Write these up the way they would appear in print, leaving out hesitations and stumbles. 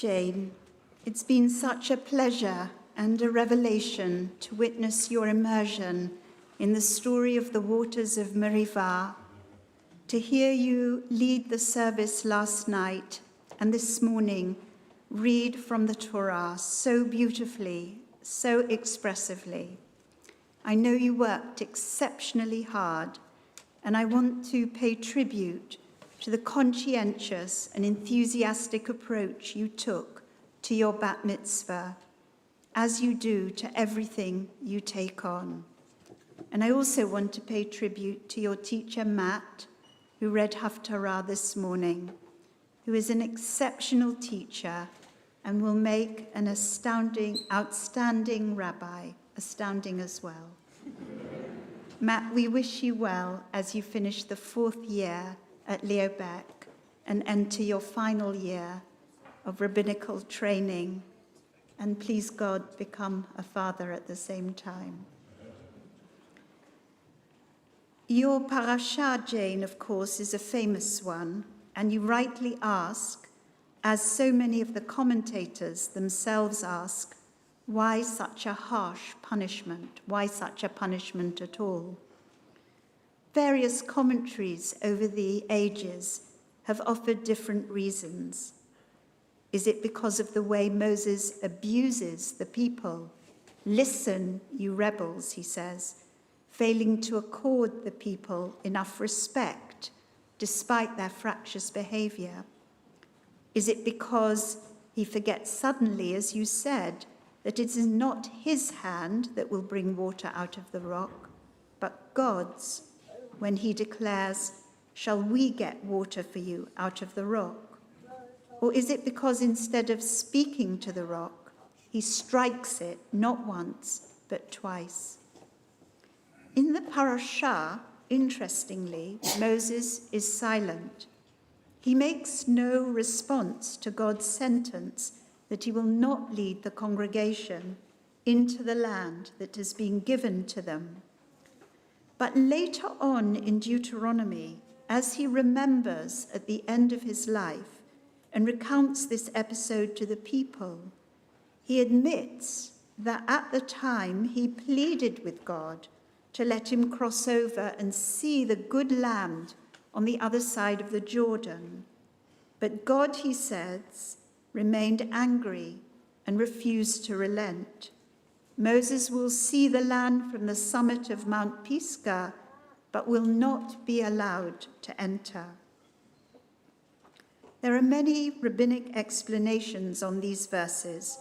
Jane, it's been such a pleasure and a revelation to witness your immersion in the story of the waters of Merivah, to hear you lead the service last night and this morning read from the Torah so beautifully, so expressively. I know you worked exceptionally hard, and I want to pay tribute to the conscientious and enthusiastic approach you took to your bat mitzvah, as you do to everything you take on. And I also want to pay tribute to your teacher, Matt, who read Haftarah this morning, who is an exceptional teacher and will make an outstanding rabbi, astounding as well. Matt, we wish you well as you finish the 4th year at Leo Beck and enter your final year of rabbinical training, and please God, become a father at the same time. Your parasha, Jane, of course, is a famous one, and you rightly ask, as so many of the commentators themselves ask, why such a harsh punishment? Why such a punishment at all? Various commentaries over the ages have offered different reasons. Is it because of the way Moses abuses the people? Listen, you rebels, he says, failing to accord the people enough respect despite their fractious behavior? Is it because he forgets suddenly, as you said, that it is not his hand that will bring water out of the rock, but God's, when he declares, "Shall we get water for you out of the rock?" Or is it because instead of speaking to the rock, he strikes it not once, but twice? In the parasha, interestingly, Moses is silent. He makes no response to God's sentence that he will not lead the congregation into the land that has been given to them. But later on in Deuteronomy, as he remembers at the end of his life and recounts this episode to the people, he admits that at the time he pleaded with God to let him cross over and see the good land on the other side of the Jordan. But God, he says, remained angry and refused to relent. Moses will see the land from the summit of Mount Pisgah, but will not be allowed to enter. There are many rabbinic explanations on these verses,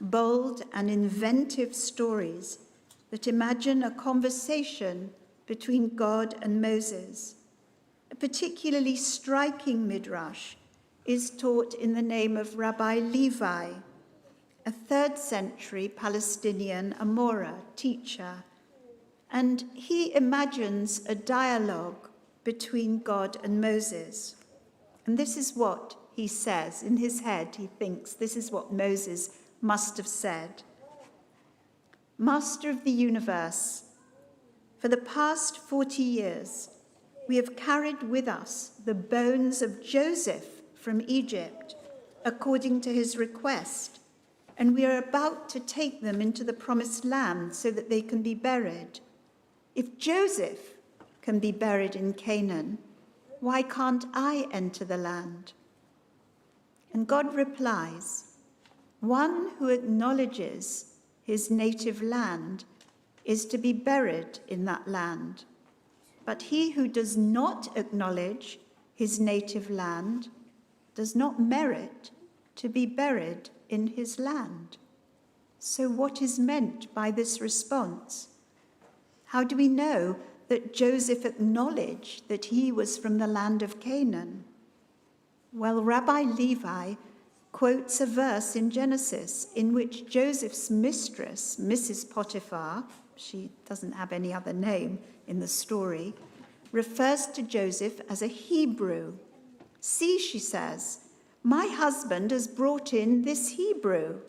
bold and inventive stories that imagine a conversation between God and Moses. A particularly striking midrash is taught in the name of Rabbi Levi, a 3rd century Palestinian Amora teacher, and he imagines a dialogue between God and Moses. And this is what he says. In his head, he thinks this is what Moses must have said. "Master of the universe, for the past 40 years, we have carried with us the bones of Joseph from Egypt, according to his request, and we are about to take them into the promised land so that they can be buried. If Joseph can be buried in Canaan, why can't I enter the land?" And God replies, "One who acknowledges his native land is to be buried in that land. But he who does not acknowledge his native land does not merit to be buried in his land." So what is meant by this response? How do we know that Joseph acknowledged that he was from the land of Canaan? Well, Rabbi Levi quotes a verse in Genesis in which Joseph's mistress, Mrs. Potiphar, she doesn't have any other name in the story, refers to Joseph as a Hebrew. "See," she says, "my husband has brought in this Hebrew."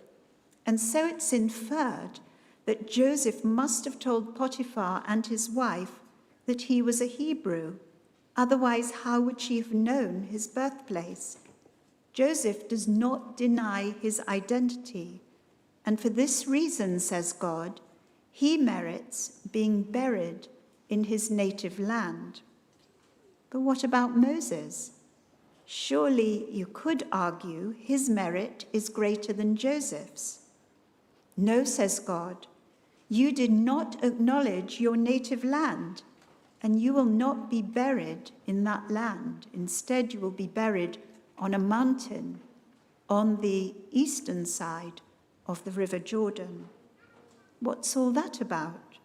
And so it's inferred that Joseph must have told Potiphar and his wife that he was a Hebrew. Otherwise, how would she have known his birthplace? Joseph does not deny his identity, and for this reason, says God, he merits being buried in his native land. But what about Moses? Surely you could argue his merit is greater than Joseph's. No, says God, you did not acknowledge your native land, and you will not be buried in that land. Instead, you will be buried on a mountain on the eastern side of the River Jordan. What's all that about?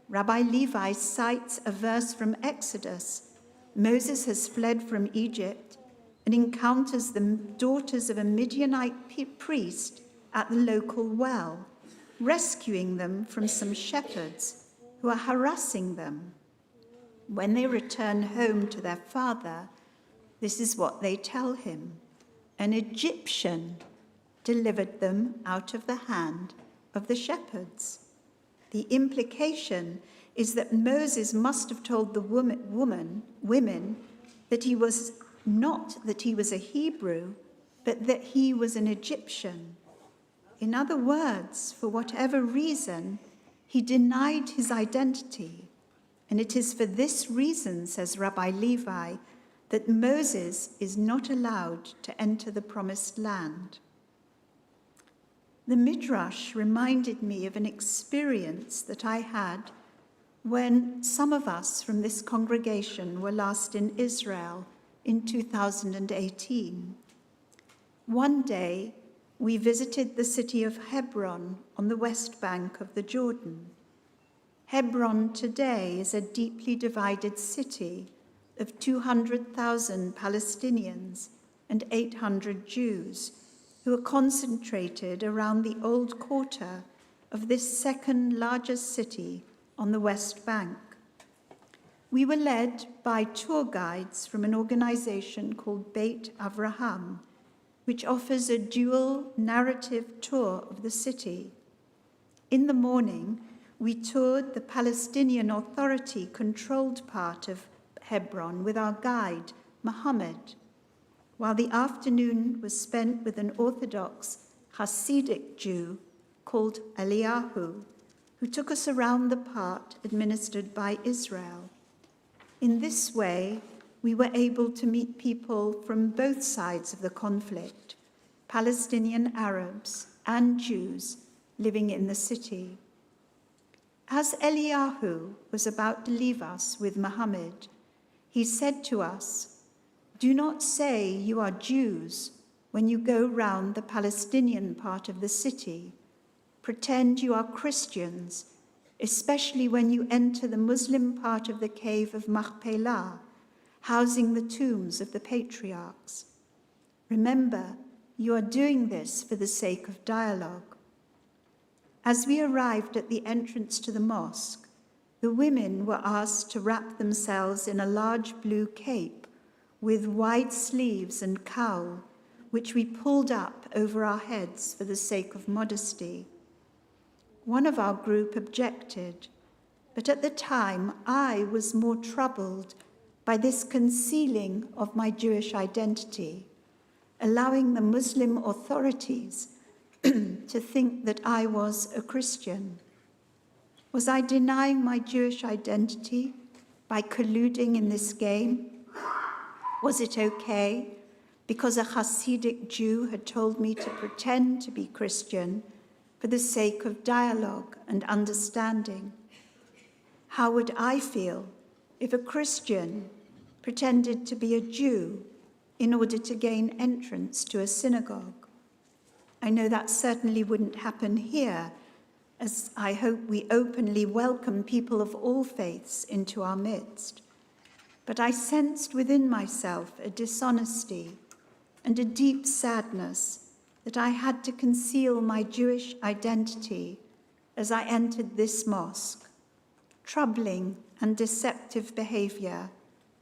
Rabbi Levi cites a verse from Exodus. Moses has fled from Egypt and encounters the daughters of a Midianite priest at the local well, rescuing them from some shepherds who are harassing them. When they return home to their father, this is what they tell him. An Egyptian delivered them out of the hand of the shepherds. The implication is that Moses must have told the women that he was not that he was a Hebrew, but that he was an Egyptian. In other words, for whatever reason, he denied his identity. And it is for this reason, says Rabbi Levi, that Moses is not allowed to enter the promised land. The Midrash reminded me of an experience that I had when some of us from this congregation were last in Israel in 2018. One day, we visited the city of Hebron on the west bank of the Jordan. Hebron today is a deeply divided city of 200,000 Palestinians and 800 Jews who are concentrated around the old quarter of this second largest city on the West Bank. We were led by tour guides from an organization called Beit Avraham, which offers a dual narrative tour of the city. In the morning, we toured the Palestinian Authority-controlled part of Hebron with our guide, Muhammad, while the afternoon was spent with an Orthodox Hasidic Jew called Eliyahu, who took us around the part administered by Israel. In this way, we were able to meet people from both sides of the conflict, Palestinian Arabs and Jews living in the city. As Eliyahu was about to leave us with Muhammad, he said to us, "Do not say you are Jews when you go round the Palestinian part of the city. Pretend you are Christians, especially when you enter the Muslim part of the cave of Machpelah, housing the tombs of the patriarchs. Remember, you are doing this for the sake of dialogue." As we arrived at the entrance to the mosque, the women were asked to wrap themselves in a large blue cape with wide sleeves and cowl, which we pulled up over our heads for the sake of modesty. One of our group objected, but at the time I was more troubled by this concealing of my Jewish identity, allowing the Muslim authorities to think that I was a Christian. Was I denying my Jewish identity by colluding in this game? Was it okay because a Hasidic Jew had told me to pretend to be Christian for the sake of dialogue and understanding? How would I feel if a Christian pretended to be a Jew in order to gain entrance to a synagogue? I know that certainly wouldn't happen here, as I hope we openly welcome people of all faiths into our midst. But I sensed within myself a dishonesty and a deep sadness that I had to conceal my Jewish identity as I entered this mosque. Troubling and deceptive behavior,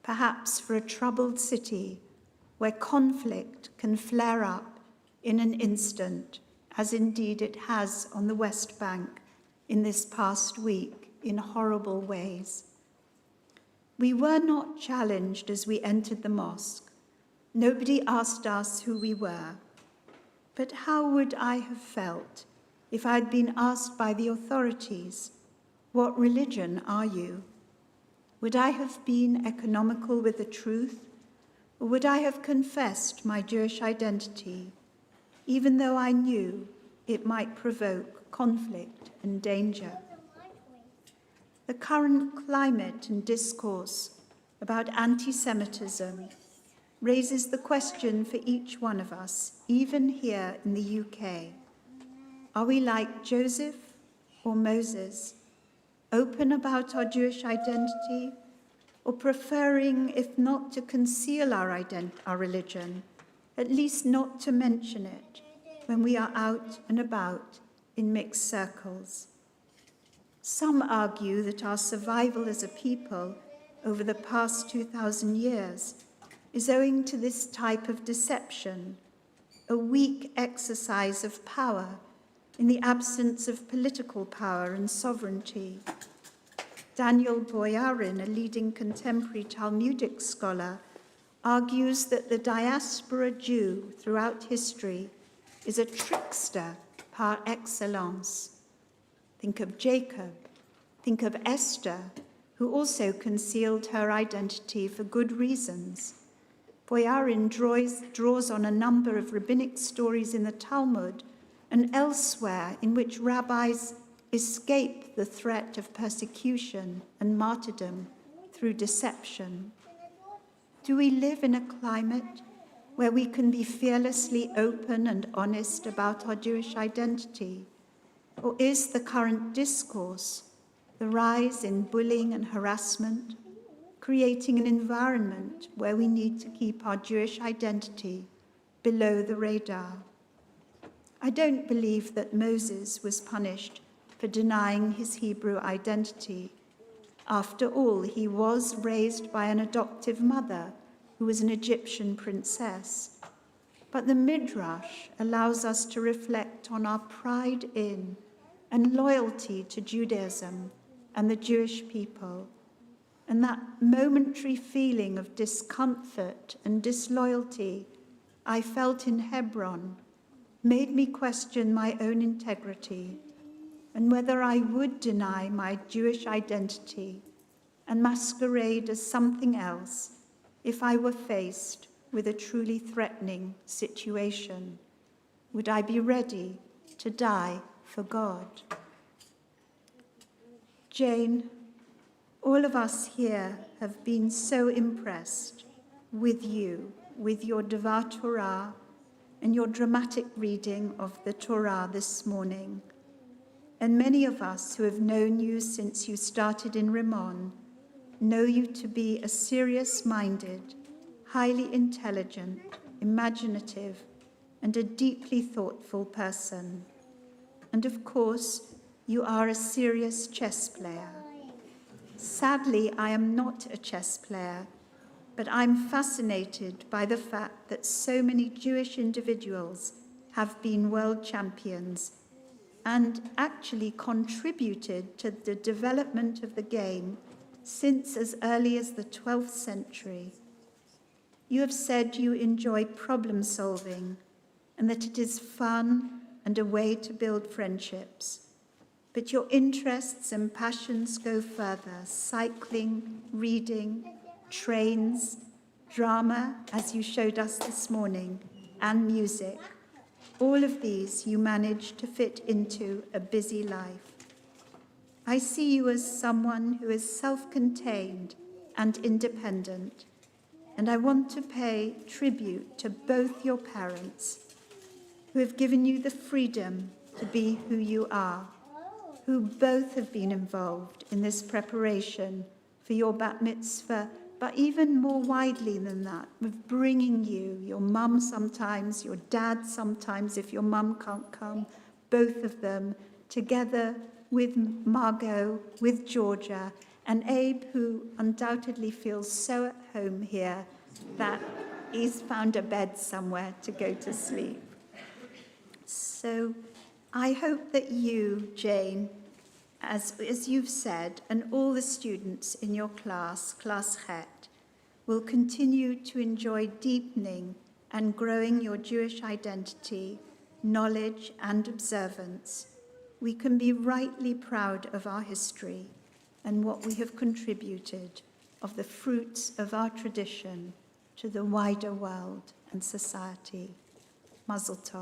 perhaps for a troubled city where conflict can flare up in an instant, as indeed it has on the West Bank in this past week in horrible ways. We were not challenged as we entered the mosque, Nobody asked us who we were. But how would I have felt if I had been asked by the authorities, "What religion are you?" Would I have been economical with the truth, or would I have confessed my Jewish identity, even though I knew it might provoke conflict and danger? The current climate and discourse about anti-Semitism raises the question for each one of us, even here in the UK. Are we like Joseph or Moses, open about our Jewish identity, or preferring, if not to conceal our religion, at least not to mention it when we are out and about in mixed circles? Some argue that our survival as a people over the past 2,000 years is owing to this type of deception, a weak exercise of power in the absence of political power and sovereignty. Daniel Boyarin, a leading contemporary Talmudic scholar, argues that the diaspora Jew throughout history is a trickster par excellence. Think of Jacob, think of Esther, who also concealed her identity for good reasons. Boyarin draws on a number of rabbinic stories in the Talmud and elsewhere in which rabbis escape the threat of persecution and martyrdom through deception. Do we live in a climate where we can be fearlessly open and honest about our Jewish identity? Or is the current discourse, the rise in bullying and harassment, creating an environment where we need to keep our Jewish identity below the radar? I don't believe that Moses was punished for denying his Hebrew identity. After all, he was raised by an adoptive mother who was an Egyptian princess. But the Midrash allows us to reflect on our pride in and loyalty to Judaism and the Jewish people. And that momentary feeling of discomfort and disloyalty I felt in Hebron made me question my own integrity and whether I would deny my Jewish identity and masquerade as something else if I were faced with a truly threatening situation. Would I be ready to die for God? Jane, all of us here have been so impressed with you, with your Devar Torah and your dramatic reading of the Torah this morning. And many of us who have known you since you started in Rimon know you to be a serious-minded, highly intelligent, imaginative, and a deeply thoughtful person. And of course, you are a serious chess player. Sadly, I am not a chess player, but I'm fascinated by the fact that so many Jewish individuals have been world champions and actually contributed to the development of the game since as early as the 12th century. You have said you enjoy problem solving and that it is fun and a way to build friendships. But your interests and passions go further: cycling, reading, trains, drama, as you showed us this morning, and music. All of these you manage to fit into a busy life. I see you as someone who is self-contained and independent, and I want to pay tribute to both your parents, who have given you the freedom to be who you are, who both have been involved in this preparation for your bat mitzvah, but even more widely than that, with bringing you, your mum sometimes, your dad sometimes, if your mum can't come, both of them, together with Margot, with Georgia, and Abe, who undoubtedly feels so at home here that he's found a bed somewhere to go to sleep. So I hope that you, Jane, as you've said, and all the students in your class, Class Het, will continue to enjoy deepening and growing your Jewish identity, knowledge, and observance, we can be rightly proud of our history and what we have contributed of the fruits of our tradition to the wider world and society. Mazel tov.